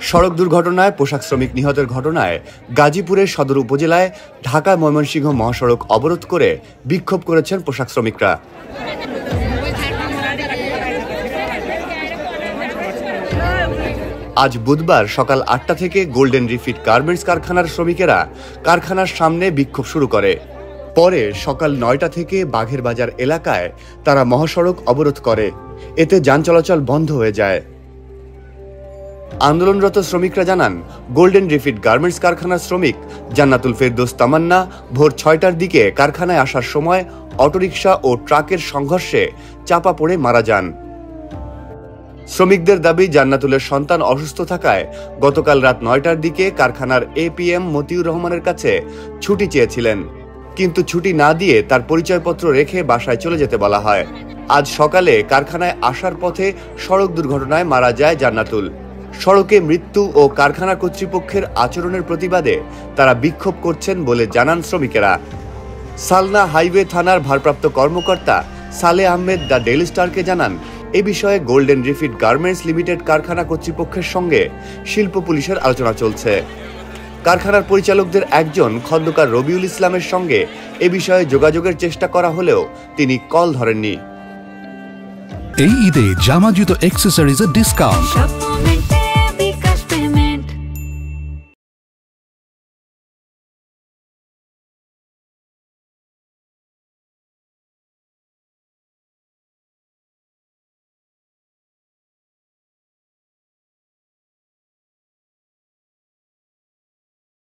সড়ক দুর্ঘটনায় পোশাক শ্রমিক নিহতের ঘটনায় গাজীপুরের সদর উপজেলায় ঢাকা ময়মনসিংহ মহাসড়ক অবরোধ করে বিক্ষোভ করেছেন পোশাক শ্রমিকরা। আজ বুধবার সকাল ৮টা থেকে গোল্ডেন রিফিট গার্মেন্টস কারখানার শ্রমিকেরা কারখানার সামনে বিক্ষোভ শুরু করে। পরে সকাল ৯টা থেকে বাঘের বাজার এলাকায় তারা মহাসড়ক অবরোধ করে। এতে যান চলাচল বন্ধ হয়ে যায়। আন্দোলনরত শ্রমিকরা জানান, গোল্ডেন রিফিট গার্মেন্টস কারখানার শ্রমিক জান্নাতুল ফেরদৌস তামান্না ভোর ৬টার দিকে কারখানায় আসার সময় অটোরিকশা ও ট্রাকের সংঘর্ষে চাপা পড়ে মারা যান। শ্রমিকদের দাবি, জান্নাতুলের সন্তান অসুস্থ থাকায় গতকাল রাত ৯টার দিকে কারখানার এপিএম মতিউর রহমানের কাছে ছুটি চেয়েছিলেন, কিন্তু ছুটি না দিয়ে তার পরিচয়পত্র রেখে বাসায় চলে যেতে বলা হয়। আজ সকালে কারখানায় আসার পথে সড়ক দুর্ঘটনায় মারা যায় জান্নাতুল। সড়কে মৃত্যু ও কারখানা কর্তৃপক্ষের আচরণের প্রতিবাদে তারা বিক্ষোভ করছেন বলে জানান শ্রমিকেরা। সালনা হাইওয়ে থানার ভারপ্রাপ্ত কর্মকর্তা সালে আহমেদ দ্য ডেইলি স্টারকে জানান, এ বিষয়ে গোল্ডেন রিফিট গার্মেন্টস লিমিটেড কারখানা কর্তৃপক্ষের সঙ্গে শিল্প পুলিশের আলোচনা চলছে। কারখানার পরিচালকদের একজন খন্দকার রবিউল ইসলামের সঙ্গে এ বিষয়ে যোগাযোগের চেষ্টা করা হলেও তিনি কল ধরেননি। এই ঈদে জামা জুতো অ্যাক্সেসরিজের ডিসকাউন্ট।